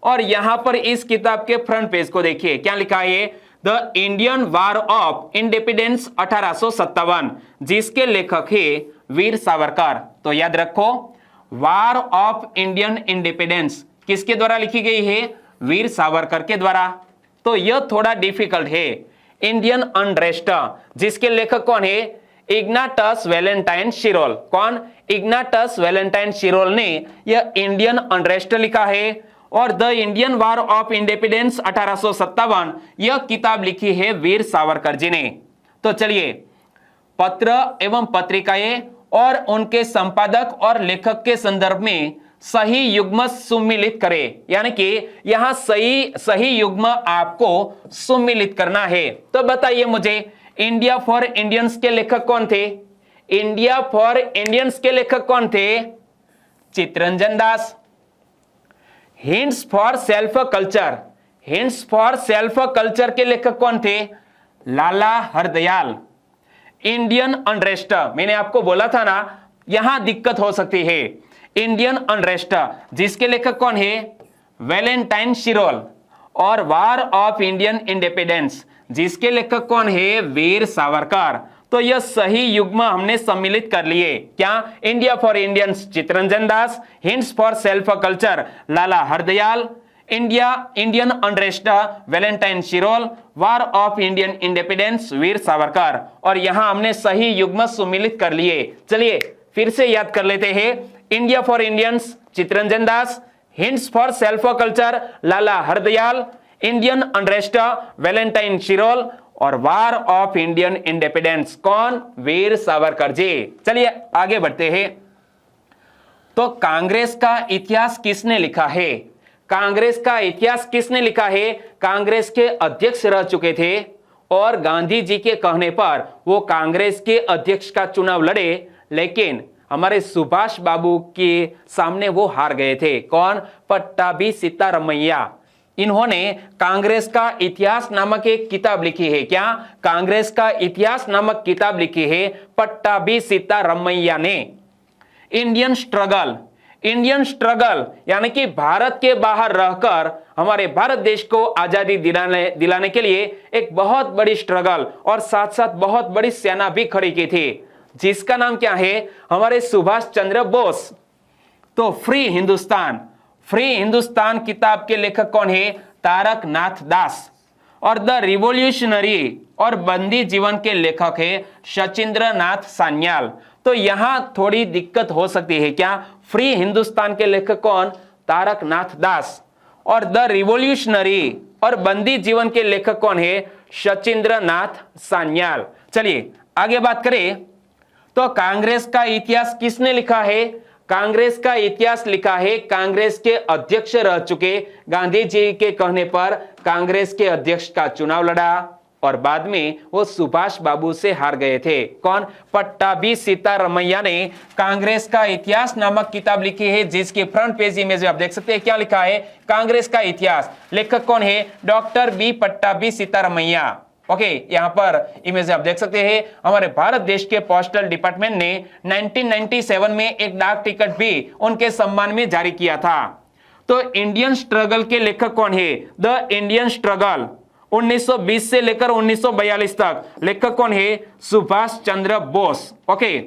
और यहां पर इस किताब के फ्रंट पेज को देखिए, क्या लिखा है? The Indian war of independence 1857, जिसके लेखक है वीर सावरकर। तो याद रखो, वार ऑफ इंडियन इंडिपेंडेंस किसके द्वारा लिखी गई है? वीर सावरकर के द्वारा। तो यह थोड़ा डिफिकल्ट है। इंडियन अनरेस्ट, जिसके लेखक कौन है? इग्नाटस वैलेंटाइन शिरोल। कौन? इग्नाटस वैलेंटाइन शिरोल ने यह इंडियन अनरेस्ट लिखा है। और the Indian war of independence 1857, यह किताब लिखी है वीर सावरकर जी ने। तो चलिए, पत्र एवं पत्रिकाएं और उनके संपादक और लेखक के संदर्भ में सही युग्म सुम्मिलित करें, यानी कि यहां सही युग्म आपको सुम्मिलित करना है। तो बताइए मुझे, इंडिया फॉर इंडियंस के लेखक कौन थे? इंडिया फॉर इंडियंस के लेखक कौन थे? Chittaranjan Das. Hints for self culture, hints for self culture के लेखक कौन थे? लाला हरदयाल। इंडियन अनरेस्ट, मैंने आपको बोला था ना, यहां दिक्कत हो सकती है। इंडियन अनरेस्ट, जिसके लेखक कौन है? वैलेंटाइन शिरोल। और वार ऑफ इंडियन इंडिपेंडेंस, जिसके लेखक कौन है? वीर सावरकर। तो यह सही युग्म हमने सम्मिलित कर लिए। क्या? India for Indians Chittaranjan Das, hints for self culture Lala Hardayal, Indian unrest Valentine Chirol, war of Indian independence Veer Savarkar. और यहां हमने सही युग्म सम्मिलित कर लिए। चलिए फिर से याद कर लेते हैं। India for Indians Chittaranjan Das, hints for self culture Lala Hardayal, Indian unrest Valentine Shirol, और वार ऑफ इंडियन इंडिपेंडेंस कौन? वीर सावरकर जी। चलिए आगे बढ़ते हैं। तो कांग्रेस का इतिहास किसने लिखा है? कांग्रेस का इतिहास किसने लिखा है? कांग्रेस के अध्यक्ष रह चुके थे और गांधी जी के कहने पर वो कांग्रेस के अध्यक्ष का चुनाव लड़े, लेकिन हमारे सुभाष बाबू के सामने वो हार गए थे। कौन? पट्टाभी सीतारमैया। इन्होंने कांग्रेस का इतिहास नामक एक किताब लिखी है। क्या? कांग्रेस का इतिहास नामक किताब लिखी है पट्टाभी सीतारमैया ने। इंडियन स्ट्रगल, इंडियन स्ट्रगल यानी कि भारत के बाहर रहकर हमारे भारत देश को आजादी दिलाने के लिए एक बहुत बड़ी स्ट्रगल और साथ साथ बहुत बड़ी सेना भी खड़ी की थी, जिसका नाम क्या है? हमारे सुभाष चंद्र बोस। तो फ्री हिंदुस्तान, फ्री हिंदुस्तान किताब के लेखक कौन है? तारक नाथ दास। और द रिवॉल्यूशनरी और बंदी जीवन के लेखक है शचीन्द्र नाथ सान्याल। तो यहां थोड़ी दिक्कत हो सकती है। क्या? फ्री हिंदुस्तान के लेखक कौन? तारक नाथ दास। और द रिवॉल्यूशनरी और बंदी जीवन के लेखक कौन है? शचीन्द्र नाथ सान्याल। चलिए आगे बात करें तो कांग्रेस का इतिहास किसने लिखा है? कांग्रेस का इतिहास लिखा है कांग्रेस के अध्यक्ष रह चुके गांधी जी के कहने पर कांग्रेस के अध्यक्ष का चुनाव लड़ा और बाद में वो सुभाष बाबू से हार गए थे। कौन? पट्टाभी सीतारमैया ने कांग्रेस का इतिहास नामक किताब लिखी है, जिसके फ्रंट पेज इमेज में आप देख सकते हैं। क्या लिखा है? कांग्रेस का इतिहास। लेखक कौन है? Doctor B Pattabhi Sitaramayya. Okay, यहां पर इमेज आप देख सकते हैं। हमारे भारत देश के पोस्टल डिपार्टमेंट ने 1997 में एक डाक टिकट भी उनके सम्मान में जारी किया था। तो इंडियन स्ट्रगल के लेखक कौन है? द इंडियन स्ट्रगल 1920 से लेकर 1942 तक लेखक कौन है? सुभाष चंद्र बोस। ओके,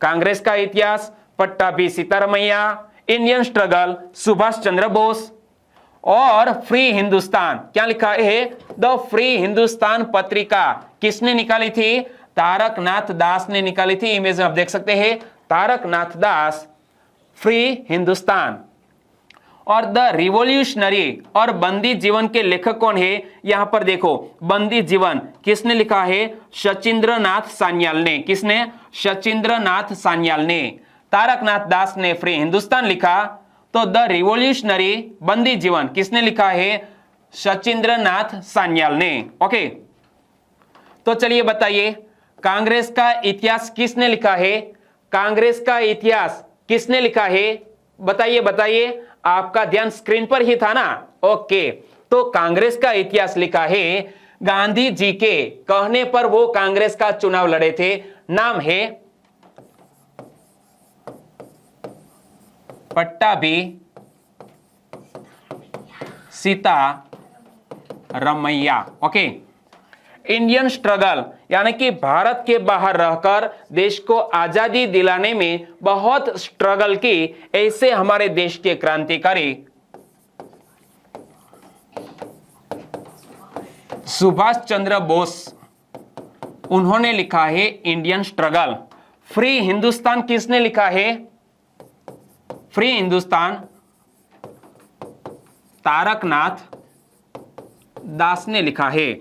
कांग्रेस का इतिहास पट्टाभी सीतारमैया, इंडियन स्ट्रगल सुभाष चंद्र बोस। और फ्री हिंदुस्तान, क्या लिखा है? द फ्री हिंदुस्तान पत्रिका किसने निकाली थी? तारक नाथ दास ने निकाली थी। इमेज में आप देख सकते हैं तारक नाथ दास, फ्री हिंदुस्तान। और द रिवॉल्यूशनरी और बंदी जीवन के लेखक कौन है? यहां पर देखो, बंदी जीवन किसने लिखा है? शचीन्द्रनाथ सान्याल ने। किसने? शचीन्द्रनाथ सान्याल ने। तारकनाथ दास ने फ्री हिंदुस्तान लिखा, तो द रिवॉल्यूशनरी बंदी जीवन किसने लिखा है? शचीन्द्रनाथ सान्याल ने। ओके, तो चलिए बताइए, कांग्रेस का इतिहास किसने लिखा है? कांग्रेस का इतिहास किसने लिखा है? बताइए बताइए, आपका ध्यान स्क्रीन पर ही था ना? ओके, तो कांग्रेस का इतिहास लिखा है, गांधी जी के कहने पर वो कांग्रेस का चुनाव लड़े थे। नाम है Pattabhi Sitaramayya. Okay, Indian struggle यानी कि भारत के बाहर रहकर देश को आजादी दिलाने में बहुत स्ट्रगल की, ऐसे हमारे देश के क्रांतिकारी सुभाष चंद्र बोस, उन्होंने लिखा है इंडियन स्ट्रगल। फ्री हिंदुस्तान किसने लिखा है? फ्री हिंदुस्तान तारकनाथ दास ने लिखा है।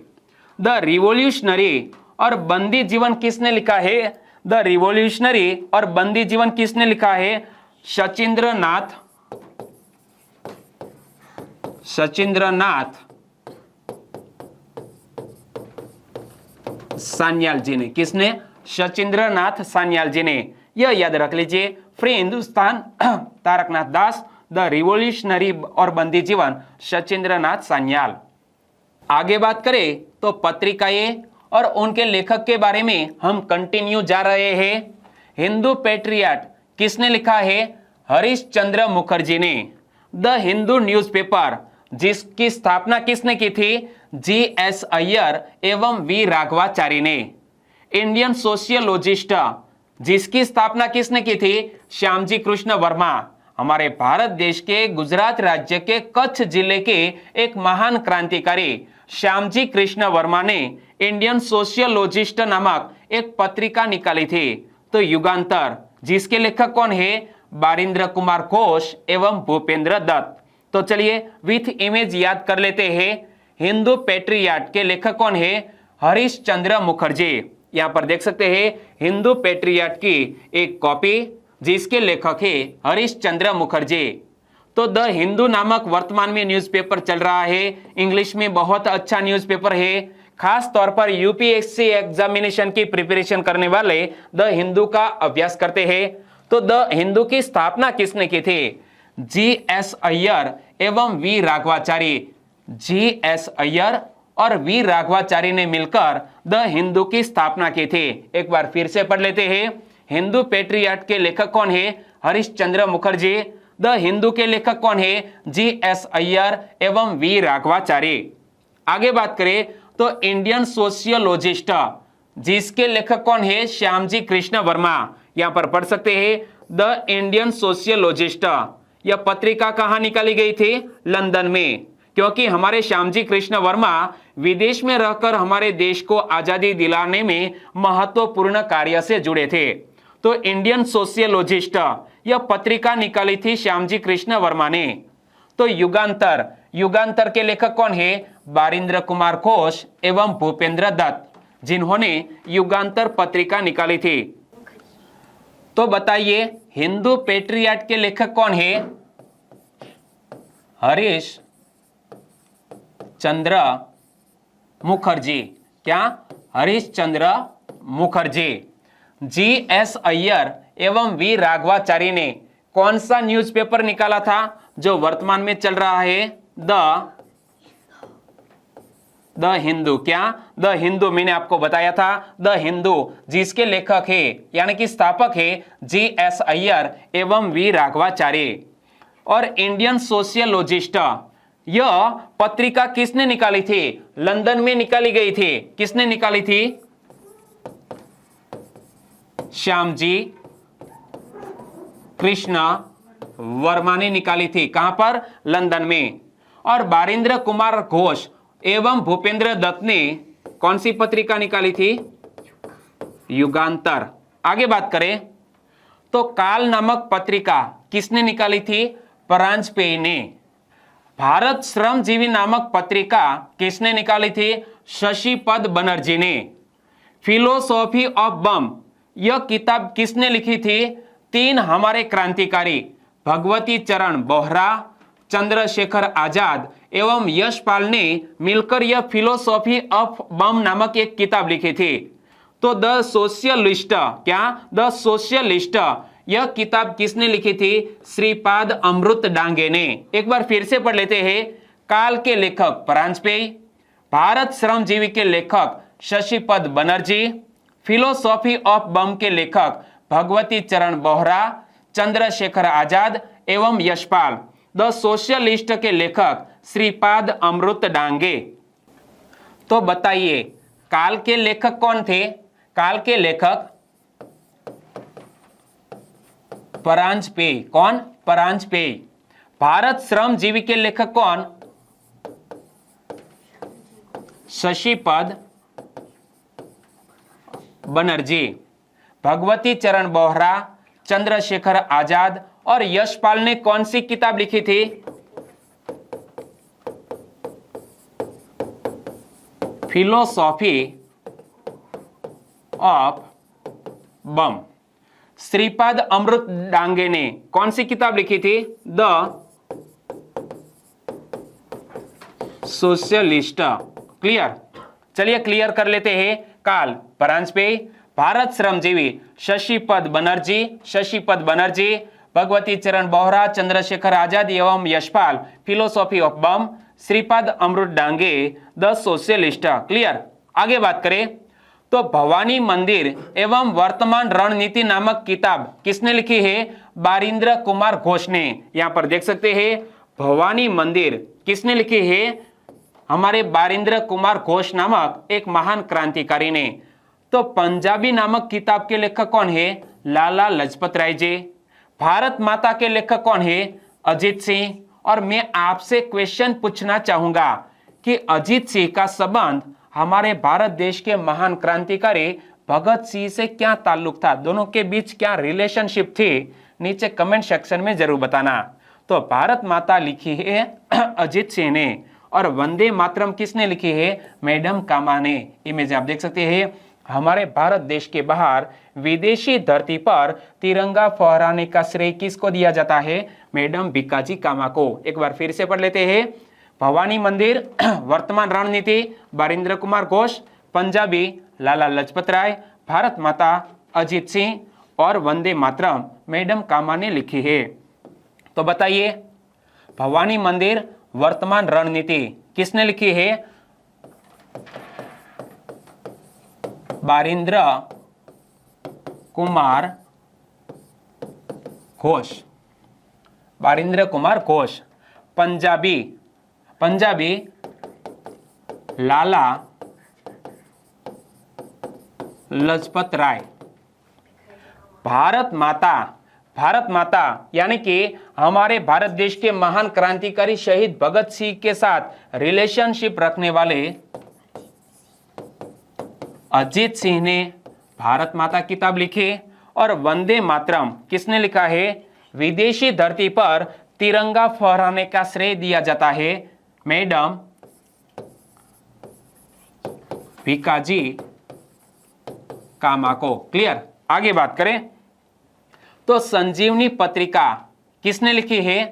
द रिवॉल्यूशनरी और बंदी जीवन किसने लिखा है? द रिवॉल्यूशनरी और बंदी जीवन किसने लिखा है? शचीन्द्रनाथ सान्याल जी ने। किसने? शचीन्द्रनाथ सान्याल जी ने। यह याद रख लीजिए, free Hindustan Taraknath Das, the revolutionary और बंदी जीवन शचीन्द्रनाथ सान्याल। आगे बात करें तो पत्रिकाएं और उनके लेखक के बारे में हम कंटिन्यू जा रहे हैं। हिंदू पेट्रियट किसने लिखा है? हरीश चंद्र मुखर्जी ने। द हिंदू न्यूज़पेपर जिसकी स्थापना किसने की थी? G.S. अय्यर एवं वी राघवाचारी ने। इंडियन सोशियोलॉजिस्ट जिसकी स्थापना किसने की थी? श्यामजी कृष्ण वर्मा। हमारे भारत देश के गुजरात राज्य के कच्छ जिले के एक महान क्रांतिकारी श्यामजी कृष्ण वर्मा ने इंडियन सोशियोलॉजिस्ट नामक एक पत्रिका निकाली थी। तो युगांतर जिसके लेखक कौन है? बारिंद्र कुमार घोष एवं भूपेंद्र दत्त। तो चलिए विथ इमेज याद कर लेते हैं। हिंदू पेट्रियट के लेखक कौन है? हरीश चंद्र मुखर्जी। यहां पर देख सकते हैं हिंदू पेट्रियट की एक कॉपी जिसके लेखक है हरीश चंद्र मुखर्जी। तो द हिंदू नामक वर्तमान में न्यूज़पेपर चल रहा है। इंग्लिश में बहुत अच्छा न्यूज़पेपर है, खास तौर पर यूपीएससी एग्जामिनेशन की प्रिपरेशन करने वाले द हिंदू का अभ्यास करते हैं। तो द हिंदू की स्थापना किसने की थी? G.S. अय्यर एवं वी राघवाचारी। G.S. अय्यर और वी राघवाचारी ने मिलकर द हिंदू की स्थापना की थी। एक बार फिर से पढ़ लेते हैं। हिंदू पेट्रियट के लेखक कौन है? हरीश चंद्र मुखर्जी। द हिंदू के लेखक कौन है? G.S. अय्यर एवं वी राघवाचारी। आगे बात करें तो इंडियन सोशियोलॉजिस्ट जिसके लेखक कौन है? श्यामजी कृष्ण वर्मा। यहां पर पढ़ सकते हैं द इंडियन सोशियोलॉजिस्ट। यह पत्रिका कहां निकाली गई थी? लंदन में, क्योंकि हमारे श्यामजी कृष्ण वर्मा विदेश में रहकर हमारे देश को आजादी दिलाने में महत्वपूर्ण कार्य से जुड़े थे। तो इंडियन सोशियोलॉजिस्ट यह पत्रिका निकाली थी श्यामजी कृष्ण वर्मा ने। तो युगांतर, युगांतर के लेखक कौन है? बारिंद्र कुमार घोष एवं भूपेंद्र दत्त, जिन्होंने युगांतर पत्रिका निकाली थी। तो बताइए हिंदू पेट्रियट के लेखक कौन है? हरीश चंद्र मुखर्जी। क्या? हरीश चंद्र मुखर्जी। G.S. अय्यर एवं वी राघवाचारी ने कौन सा न्यूज़पेपर निकाला था जो वर्तमान में चल रहा है? द हिंदू। क्या? द हिंदू। मैंने आपको बताया था द हिंदू जिसके लेखक है यानी कि स्थापक है G.S. अय्यर एवं वी राघवाचारी। और इंडियन सोशियोलॉजिस्ट यह पत्रिका किसने निकाली थी? लंदन में निकाली गई थी। किसने निकाली थी? श्यामजी कृष्ण वर्मा ने निकाली थी। कहां पर? लंदन में। और बारिंद्र कुमार घोष एवं भूपेंद्र दत्त ने कौन सी पत्रिका निकाली थी? युगांतर। आगे बात करें तो काल नामक पत्रिका किसने निकाली थी? परांजपे ने। भारत श्रमजीवी नामक पत्रिका किसने निकाली थी? शशिपद बनर्जी ने। फिलोसॉफी ऑफ बम यह किताब किसने लिखी थी? 3 हमारे क्रांतिकारी भगवती चरण बोहरा, चंद्रशेखर आजाद एवं यशपाल ने मिलकर यह फिलोसॉफी ऑफ बम नामक एक किताब लिखी थी। तो द सोशलिस्ट, क्या? द सोशलिस्ट यह किताब किसने लिखी थी? श्रीपाद अमृत डांगे ने। एक बार फिर से पढ़ लेते हैं। काल के लेखक परांजपे, भारत श्रमजीवी के लेखक शशिपद बनर्जी, फिलोसॉफी ऑफ बम के लेखक भगवती चरण बोहरा, चंद्रशेखर आजाद एवं यशपाल। द सोशलिस्ट के लेखक श्रीपाद अमृत डांगे। तो बताइए काल के लेखक कौन थे? काल के लेखक परांजपे। कौन? परांजपे। भारत श्रमजीवी के लेखक कौन? शशिपद बनर्जी। भगवती चरण बोहरा, चंद्रशेखर आजाद और यशपाल ने कौन सी किताब लिखी थी? Philosophy of bomb. Shripad Amrit Dange ने कौन सी किताब लिखी थी? The socialist. क्लियर? चलिए क्लियर कर लेते हैं। काल परांजपे, भारत श्रमजीवी शशिपद बनर्जी, भगवती चरण बोहरा, चंद्रशेखर आजाद एवं Yashpal, philosophy of bomb, Shripad Amrit Dange, the socialist. Clear? आगे बात करें तो भवानी मंदिर एवं वर्तमान रणनीति नामक किताब किसने लिखी है? बारिंद्र कुमार घोष ने। यहां पर देख सकते हैं भवानी मंदिर किसने लिखी है? हमारे बारिंद्र कुमार घोष नामक एक महान क्रांतिकारी ने। तो पंजाबी नामक किताब के लेखक कौन है? लाला लाजपत राय जी। भारत माता के लेखक कौन है? अजीत सिंह। और मैं आपसे क्वेश्चन पूछना चाहूंगा कि अजीत सिंह का संबंध हमारे भारत देश के महान क्रांतिकारी भगत सिंह से क्या ताल्लुक था? दोनों के बीच क्या रिलेशनशिप थी? नीचे कमेंट सेक्शन में जरूर बताना। तो भारत माता लिखी है अजीत सिंह ने और वंदे मातरम किसने लिखी है? मैडम कामा ने। इमेज आप देख सकते हैं। हमारे भारत देश के बाहर विदेशी धरती पर तिरंगा फहराने का श्रेय किसको दिया जाता है? मैडम भिकाजी कामा को। एक बार फिर से पढ़ लेते हैं। भवानी मंदिर, वर्तमान रणनीति बारिंद्र कुमार घोष, पंजाबी लाला लाजपत राय, भारत माता अजीत सिंह और वंदे मातरम मैडम कामा ने लिखी है। तो बताइए भवानी मंदिर, वर्तमान रणनीति किसने लिखी है? बारिंद्र कुमार घोष। बारिंद्र कुमार घोष। पंजाबी लाला लाजपत राय। भारत माता यानी कि हमारे भारत देश के महान क्रांतिकारी शहीद भगत सिंह के साथ रिलेशनशिप रखने वाले अजीत सिंह ने भारत माता किताब लिखी। और वंदे मातरम किसने लिखा है? विदेशी धरती पर तिरंगा फहराने का श्रेय दिया जाता है मैडम भिकाजी कामा को। क्लियर? आगे बात करें तो संजीवनी पत्रिका किसने लिखी है?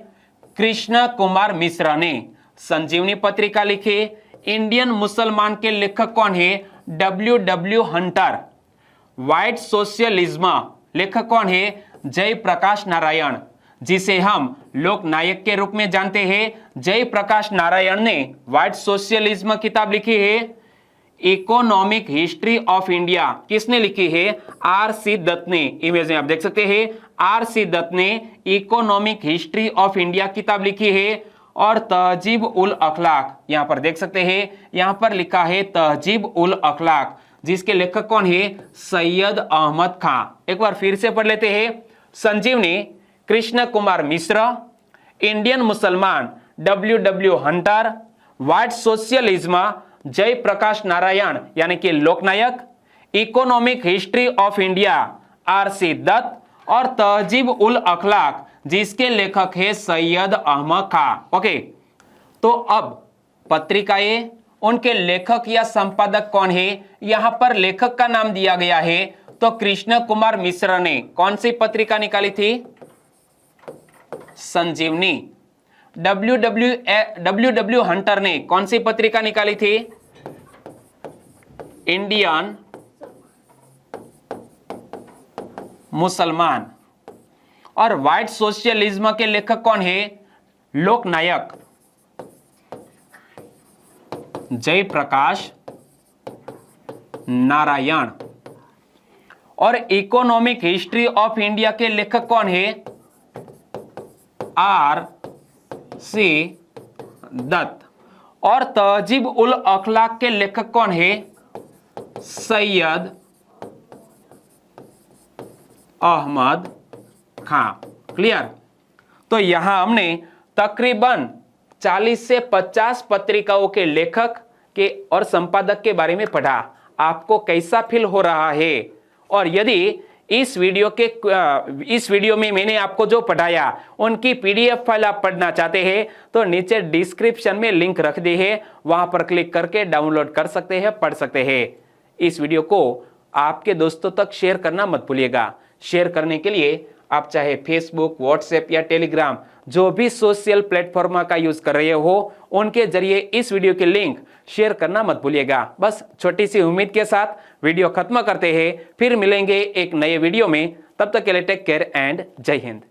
कृष्ण कुमार मिश्रा ने संजीवनी पत्रिका लिखी। इंडियन मुसलमान के लेखक कौन है? W Hunter. व्हाइट सोशलिज्म लेखक कौन है? जयप्रकाश नारायण, जिसे हम लोक नायक के रूप में जानते हैं। जयप्रकाश नारायण ने व्हाइट सोशलिज्म किताब लिखी है। इकोनॉमिक हिस्ट्री ऑफ इंडिया किसने लिखी है? R.C. दत्त ने। इमेज में आप देख सकते हैं R.C. दत्त ने इकोनॉमिक हिस्ट्री ऑफ इंडिया किताब लिखी है। और तहजीब उल अखलाक, यहां पर देख सकते हैं, यहां पर लिखा है तहजीब उल अखलाक, जिसके लेखक कौन है? सैयद अहमद खां। एक बार फिर से पढ़ लेते हैं। Sanjivani Krishna Kumar Mishra, Indian Musalman W Hunter, why socialism Jayaprakash Narayan यानी कि Loknayak, economic history of India R.C. Dutt और तहजीब उल अखलाक जिसके लेखक है सैयद अहमद खां। ओके, तो अब पत्रिकाएं, उनके लेखक या संपादक कौन है? यहां पर लेखक का नाम दिया गया है तो कृष्ण कुमार मिश्र ने कौन सी पत्रिका निकाली थी? संजीवनी। डब्ल्यू हंटर ने कौन सी पत्रिका निकाली थी? इंडियन मुसलमान। और व्हाइट सोशलिज्म के लेखक कौन है? लोकनायक जयप्रकाश नारायण। और इकोनॉमिक हिस्ट्री ऑफ इंडिया के लेखक कौन है? R C Dutt. और तहजीब उल अखलाक के लेखक कौन है? सैयद अहमद खां। क्लियर? तो यहां हमने तकरीबन 40 से 50 पत्रिकाओं के लेखक के और संपादक के बारे में पढ़ा। आपको कैसा फील हो रहा है? और यदि इस वीडियो में मैंने आपको जो पढ़ाया उनकी पीडीएफ फाइल आप पढ़ना चाहते हैं तो नीचे डिस्क्रिप्शन में लिंक रख दी है, वहां पर क्लिक करके डाउनलोड कर सकते हैं, पढ़ सकते हैं। इस वीडियो को आपके दोस्तों तक शेयर करना मत भूलिएगा। शेयर करने के लिए आप चाहे फेसबुक, व्हाट्सएप या टेलीग्राम, जो भी सोशल प्लेटफॉर्म का यूज कर रहे हो, उनके जरिए इस वीडियो के लिंक शेयर करना मत भूलिएगा। बस छोटी सी उम्मीद के साथ वीडियो खत्म करते हैं, फिर मिलेंगे एक नए वीडियो में। तब तक के लिए टेक केयर एंड जय हिंद।